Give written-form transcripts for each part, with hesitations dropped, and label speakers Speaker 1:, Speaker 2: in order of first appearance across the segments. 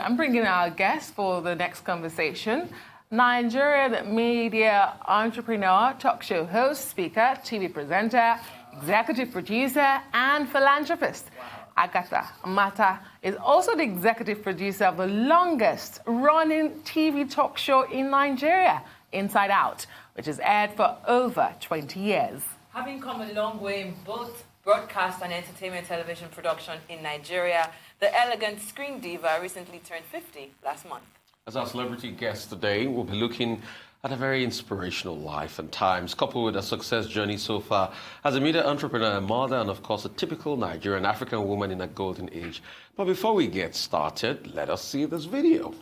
Speaker 1: I'm bringing our guest for the next conversation. Nigerian media entrepreneur, talk show host, speaker, TV presenter, executive producer, and philanthropist. Agatha Amata is also the executive producer of the longest-running TV talk show in Nigeria, Inside Out, which has aired for over 20 years.
Speaker 2: Having come a long way in both broadcast and entertainment television production in Nigeria, the elegant screen diva recently turned 50 last month.
Speaker 3: As our celebrity guest today, we'll be looking at a very inspirational life and times, coupled with a success journey so far as a media entrepreneur, a mother, and of course a typical Nigerian African woman in a golden age. But before we get started, let us see this video.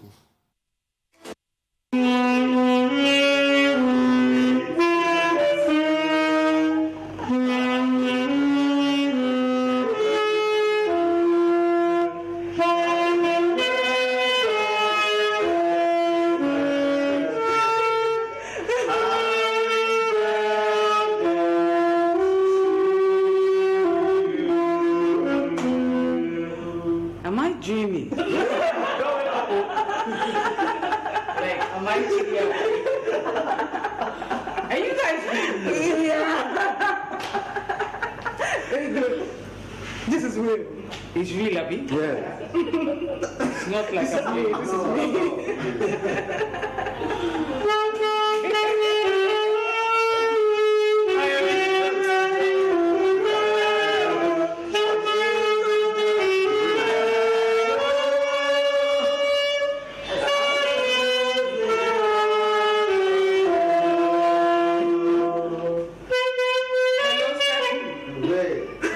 Speaker 4: Am I dreaming? Like, am I dreaming? Are you guys dreaming? Yeah. Very good. This is real. It's real, Abby?
Speaker 3: Yeah.
Speaker 4: It's not like a play. This is real.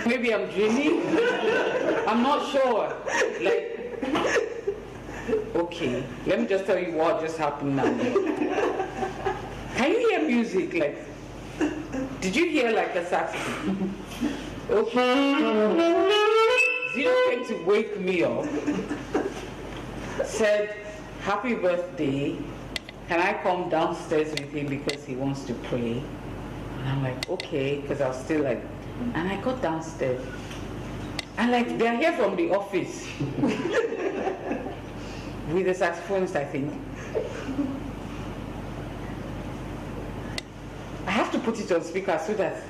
Speaker 4: Maybe I'm dreaming. I'm not sure. Like, okay, let me just tell you what just happened now. Can you hear music? Like, did you hear like a saxophone? Okay. Zero came to wake me up. Said, "Happy birthday. Can I come downstairs with him because he wants to pray?" And I'm like, okay, because I was still like. And I got downstairs. And like, they're here from the office. With the saxophonist, I think. I have to put it on speaker so that,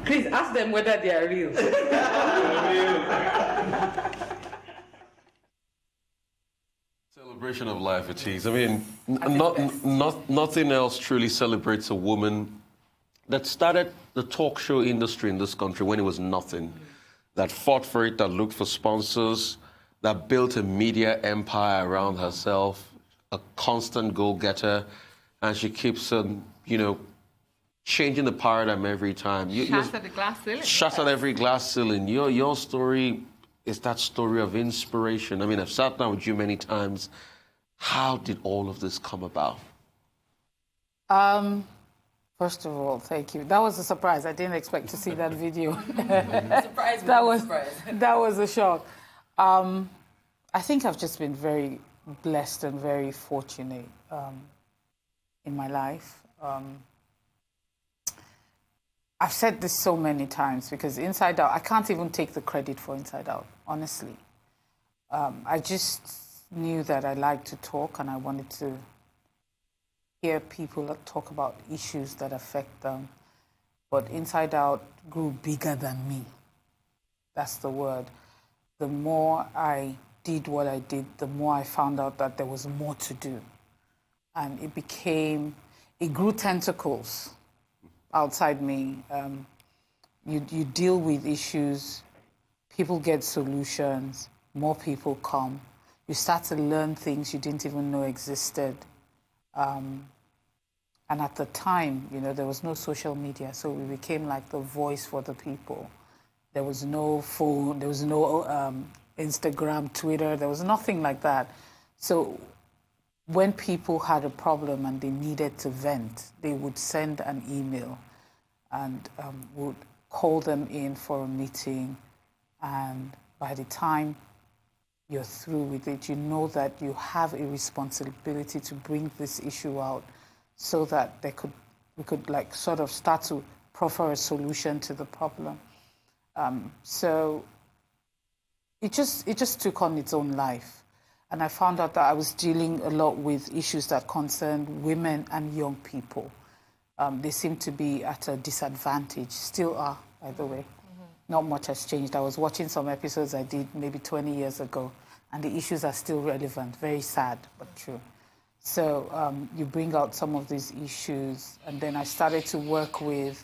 Speaker 4: please ask them whether they are real.
Speaker 3: Celebration of life it is. I mean, nothing else truly celebrates a woman that started the talk show industry in this country when it was nothing, that fought for it, that looked for sponsors, that built a media empire around herself, a constant goal-getter, and she keeps, changing the paradigm every time.
Speaker 1: Shattered the glass ceiling.
Speaker 3: Shattered every glass ceiling. Your story is that story of inspiration. I mean, I've sat down with you many times. How did all of this come about?
Speaker 4: First of all, thank you. That was a surprise. I didn't expect to see that video.
Speaker 2: Surprise, surprise.
Speaker 4: That was a shock. I think I've just been very blessed and very fortunate in my life. I've said this so many times because Inside Out, I can't even take the credit for Inside Out, honestly. I just knew that I liked to talk and I wanted to hear people that talk about issues that affect them. But Inside Out grew bigger than me. That's the word. The more I did what I did, the more I found out that there was more to do. And it grew tentacles outside me. You deal with issues, people get solutions, more people come. You start to learn things you didn't even know existed. And at the time, there was no social media, so we became like the voice for the people. There was no phone, there was no Instagram, Twitter, there was nothing like that. So when people had a problem and they needed to vent, they would send an email and would call them in for a meeting. And by the time you're through with it, you know that you have a responsibility to bring this issue out so that we could like sort of start to proffer a solution to the problem. So it just took on its own life. And I found out that I was dealing a lot with issues that concerned women and young people. They seem to be at a disadvantage, still are, by the way. Not much has changed. I was watching some episodes I did maybe 20 years ago, and the issues are still relevant. Very sad, but true. So you bring out some of these issues, and then I started to work with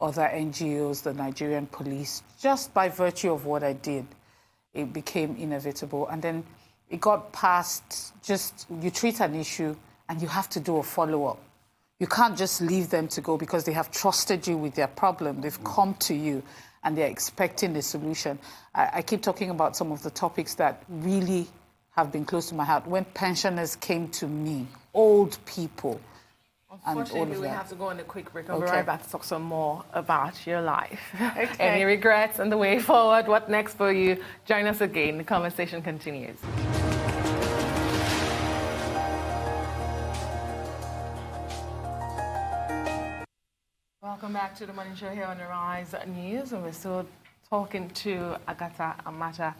Speaker 4: other NGOs, the Nigerian police, just by virtue of what I did. It became inevitable, and then it got past just, you treat an issue, and you have to do a follow-up. You can't just leave them to go because they have trusted you with their problem. They've come to you, and they're expecting a solution. I keep talking about some of the topics that really have been close to my heart. When pensioners came to me, old people,
Speaker 1: unfortunately, we have to go on a quick break. I'll be
Speaker 4: Okay.
Speaker 1: right back to talk some more about your life.
Speaker 4: Okay.
Speaker 1: Any regrets and the way forward? What next for you? Join us again. The conversation continues. Welcome back to the Morning Show here on the Rise News, and we're still talking to Agatha Amata.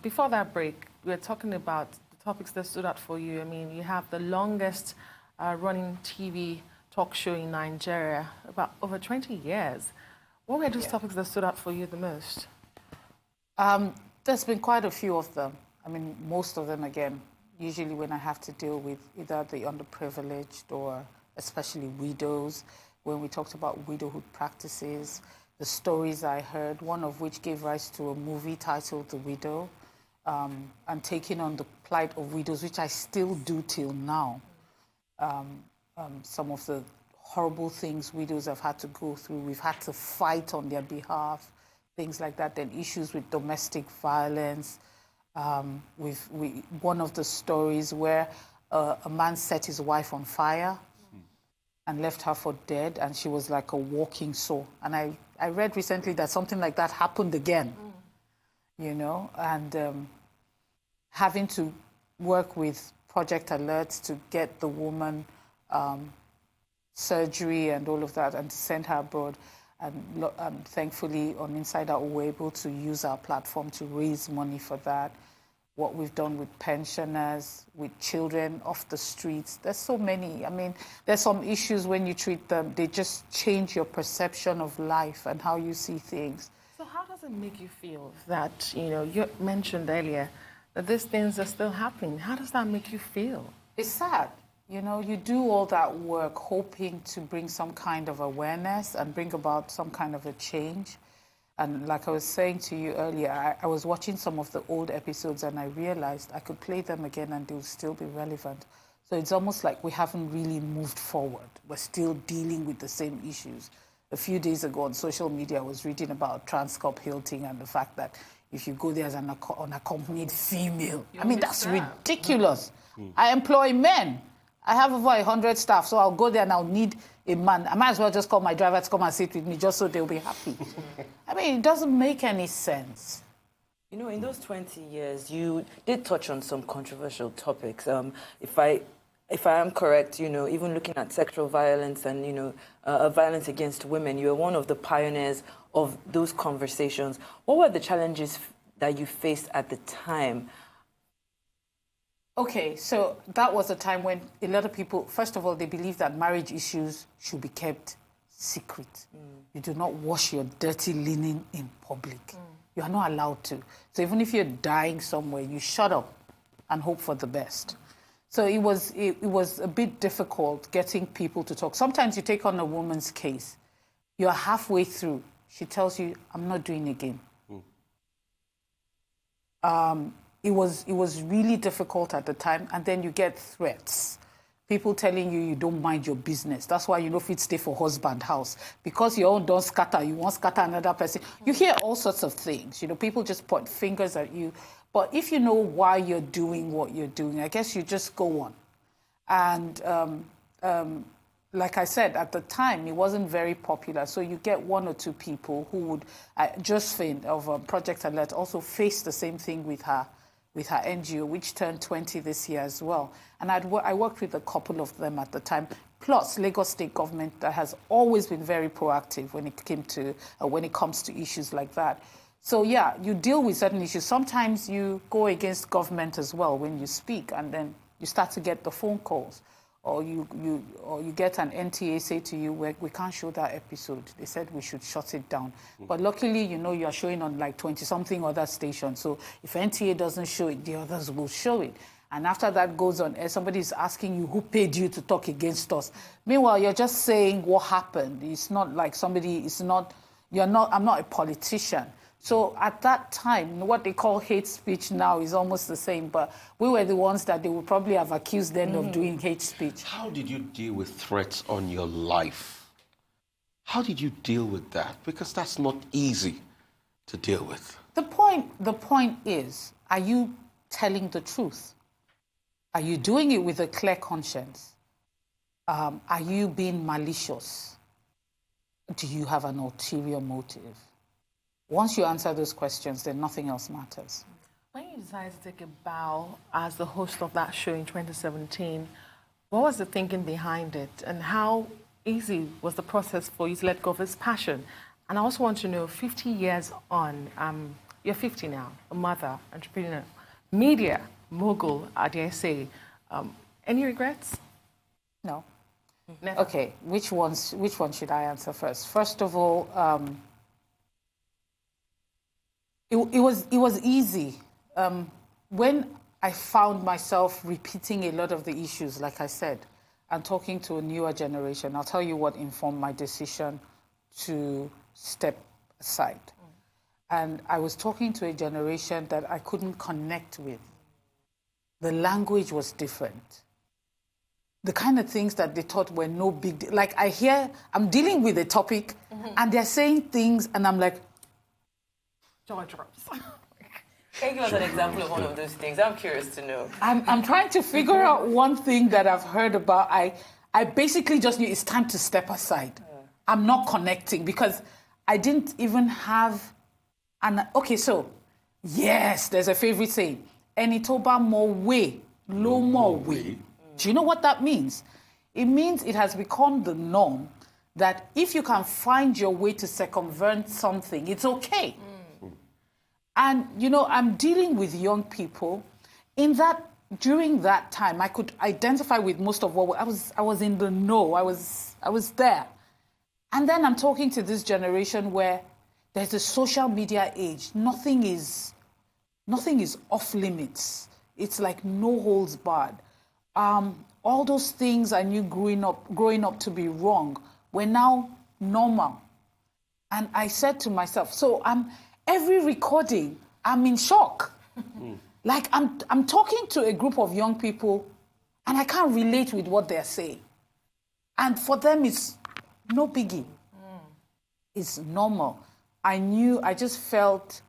Speaker 1: Before that break, we were talking about the topics that stood out for you. I mean, you have the longest running TV talk show in Nigeria, about over 20 years. What were those topics that stood out for you the most?
Speaker 4: There's been quite a few of them. I mean, most of them, again, usually when I have to deal with either the underprivileged or especially widows, when we talked about widowhood practices, the stories I heard, one of which gave rise to a movie titled The Widow, and taking on the plight of widows, which I still do till now. Some of the horrible things widows have had to go through. We've had to fight on their behalf, things like that. Then issues with domestic violence. One of the stories where a man set his wife on fire and left her for dead, and she was like a walking sore. And I read recently that something like that happened again, you know, and having to work with Project Alerts to get the woman surgery and all of that, and to send her abroad. And thankfully, on Inside Out, we were able to use our platform to raise money for that. What we've done with pensioners, with children off the streets. There's so many. I mean, there's some issues when you treat them, they just change your perception of life and how you see things.
Speaker 1: So how does it make you feel that, you know, you mentioned earlier that these things are still happening? How does that make you feel?
Speaker 4: It's sad. You know, you do all that work hoping to bring some kind of awareness and bring about some kind of a change. And like I was saying to you earlier, I was watching some of the old episodes and I realized I could play them again and they'll still be relevant. So it's almost like we haven't really moved forward. We're still dealing with the same issues. A few days ago on social media, I was reading about Transcorp Hilton and the fact that if you go there as an unaccompanied female, I mean, that's ridiculous. I employ men. I have over 100 staff, so I'll go there and I'll need a man. I might as well just call my driver to come and sit with me just so they'll be happy. I mean, it doesn't make any sense.
Speaker 5: You know, in those 20 years, you did touch on some controversial topics. If I am correct, you know, even looking at sexual violence and, you know, violence against women, you were one of the pioneers of those conversations. What were the challenges that you faced at the time?
Speaker 4: Okay, so that was a time when a lot of people, first of all, they believe that marriage issues should be kept secret. You do not wash your dirty linen in public. You are not allowed to. So even if you're dying somewhere, you shut up and hope for the best. So it was a bit difficult getting people to talk. Sometimes you take on a woman's case. You're halfway through. She tells you, I'm not doing it again. It was really difficult at the time, and then you get threats. People telling you don't mind your business. That's why you know if it stay for husband house. Because your own don't scatter, you won't scatter another person. You hear all sorts of things. You know, people just point fingers at you. But if you know why you're doing what you're doing, I guess you just go on. And like I said, at the time, it wasn't very popular. So you get one or two people who would, Josephine of Project Alert also faced the same thing with her NGO, which turned 20 this year as well. And I worked with a couple of them at the time, plus Lagos State government that has always been very proactive when it comes to issues like that. So yeah, you deal with certain issues. Sometimes you go against government as well when you speak, and then you start to get the phone calls, or you get an NTA say to you, we can't show that episode. They said we should shut it down. But luckily, you are showing on like 20-something other stations. So if NTA doesn't show it, the others will show it. And after that goes on air, somebody is asking you, who paid you to talk against us? Meanwhile, you're just saying what happened. It's not like I'm not a politician. So at that time, what they call hate speech now is almost the same, but we were the ones that they would probably have accused them of doing hate speech.
Speaker 3: How did you deal with threats on your life? How did you deal with that? Because that's not easy to deal with.
Speaker 4: The point is, are you telling the truth? Are you doing it with a clear conscience? Are you being malicious? Do you have an ulterior motive? Once you answer those questions, then nothing else matters.
Speaker 1: When you decided to take a bow as the host of that show in 2017, what was the thinking behind it, and how easy was the process for you to let go of this passion? And I also want to know, 50 years on, you're 50 now, a mother, entrepreneur, media mogul, I dare say. Any regrets?
Speaker 4: No.
Speaker 1: Never.
Speaker 4: Okay, which one should I answer first? First of all, it was easy. When I found myself repeating a lot of the issues, like I said, and talking to a newer generation, I'll tell you what informed my decision to step aside. And I was talking to a generation that I couldn't connect with. The language was different. The kind of things that they thought were no big deal. Like I'm dealing with a topic, and they're saying things, and I'm like,
Speaker 1: jaw drops.
Speaker 2: Can you give us an example of one of those things? I'm curious to know.
Speaker 4: I'm trying to figure out one thing that I've heard about. I basically just knew it's time to step aside. I'm not connecting because I didn't even have okay, so yes, there's a favorite saying. Enitoba more way, no more way. Do you know what that means? It means it has become the norm that if you can find your way to circumvent something, it's okay. And, I'm dealing with young people. During that time, I could identify with most of what I was in the know. I was there. And then I'm talking to this generation where there's a social media age. Nothing is off limits. It's like no holds barred. All those things I knew growing up to be wrong were now normal. And I said to myself, so every recording, I'm in shock. Like I'm talking to a group of young people and I can't relate with what they're saying. And for them, it's no biggie. It's normal. I just felt,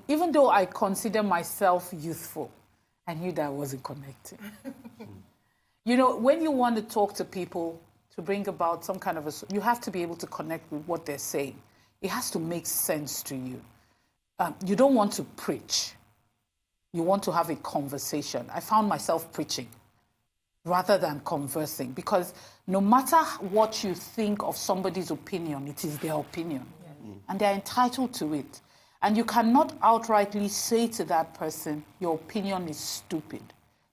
Speaker 4: even though I consider myself youthful, I knew that I wasn't connecting. When you want to talk to people to bring about some kind of you have to be able to connect with what they're saying. It has to make sense to you. You don't want to preach. You want to have a conversation. I found myself preaching rather than conversing because no matter what you think of somebody's opinion, it is their opinion. And they're entitled to it. And you cannot outrightly say to that person, your opinion is stupid.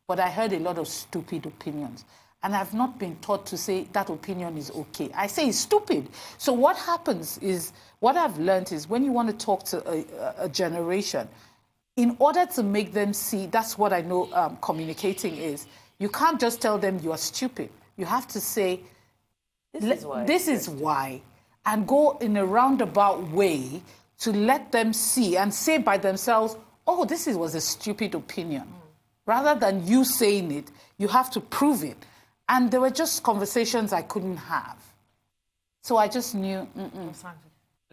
Speaker 4: But I heard a lot of stupid opinions. And I've not been taught to say that opinion is okay. I say it's stupid. So what happens is, what I've learned is when you want to talk to a generation, in order to make them see, that's what I know communicating is, you can't just tell them you are stupid. You have to say, this is why, and go in a roundabout way to let them see and say by themselves, oh, this was a stupid opinion. Rather than you saying it, you have to prove it. And there were just conversations I couldn't have. So I just knew,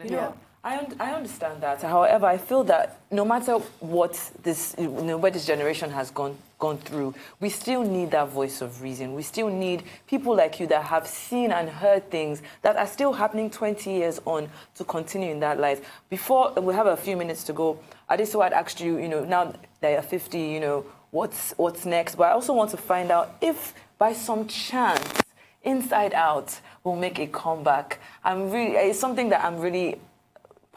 Speaker 5: Yeah, I understand that. However, I feel that no matter what where this generation has gone through, we still need that voice of reason. We still need people like you that have seen and heard things that are still happening 20 years on to continue in that light. Before we have a few minutes to go, Adeso had asked you, now that you're 50, what's next? But I also want to find out if by some chance, Inside Out will make a comeback. It's something that I'm really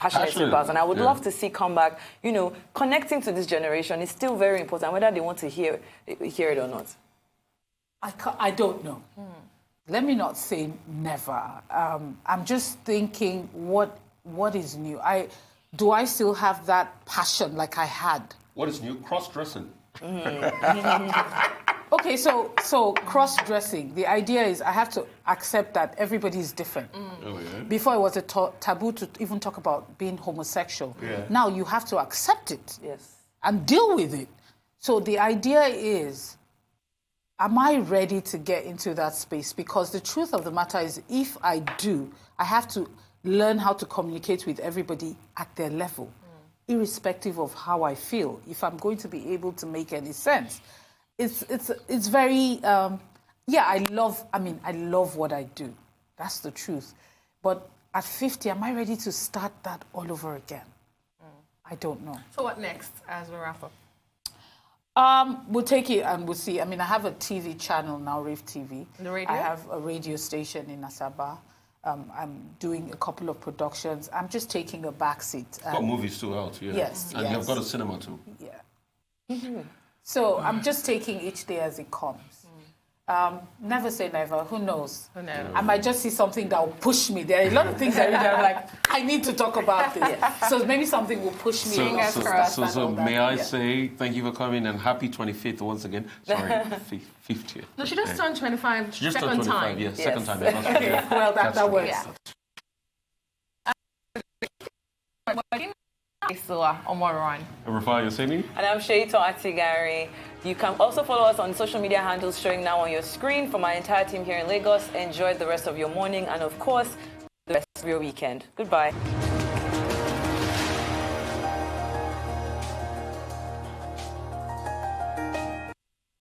Speaker 5: passionate about, and I would love to see come back. You know, connecting to this generation is still very important, whether they want to hear it or not.
Speaker 4: I don't know. Let me not say never. I'm just thinking, what is new? Do I still have that passion like I had?
Speaker 3: What is new? Cross-dressing.
Speaker 4: Okay, so cross-dressing. The idea is I have to accept that everybody is different.
Speaker 3: Oh, yeah.
Speaker 4: Before it was a taboo to even talk about being homosexual.
Speaker 3: Yeah.
Speaker 4: Now you have to accept it.
Speaker 5: Yes.
Speaker 4: And deal with it. So the idea is, am I ready to get into that space? Because the truth of the matter is, if I do, I have to learn how to communicate with everybody at their level, irrespective of how I feel, if I'm going to be able to make any sense. It's very, I love what I do. That's the truth. But at 50, am I ready to start that all over again? I don't know.
Speaker 1: So what next as we wrap up?
Speaker 4: We'll take it and we'll see. I mean, I have a TV channel now, Rave TV.
Speaker 1: The radio?
Speaker 4: I have a radio station in Asaba. I'm doing a couple of productions. I'm just taking a backseat.
Speaker 3: Got movies too out, yeah.
Speaker 4: Yes,
Speaker 3: and you've got a cinema too.
Speaker 4: Yeah. So I'm just taking each day as it comes. Never say never. Who knows?
Speaker 1: Who knows?
Speaker 4: I might just see something that will push me. There are a lot of things I read that I'm like, I need to talk about this. So maybe something will push me.
Speaker 3: So may I say thank you for coming and happy 25th once again. Sorry, 50th.
Speaker 1: No, she just turned 25.
Speaker 3: She just
Speaker 1: second
Speaker 3: turned 25,
Speaker 1: time.
Speaker 3: yeah,
Speaker 5: Yes.
Speaker 3: second time. Yeah,
Speaker 4: Okay, well, that works.
Speaker 1: Yeah.
Speaker 3: Rafa, you're saying me?
Speaker 2: And I'm Sheito Atigari. You can also follow us on social media handles showing now on your screen. From our entire team here in Lagos, enjoy the rest of your morning and, of course, the rest of your weekend. Goodbye.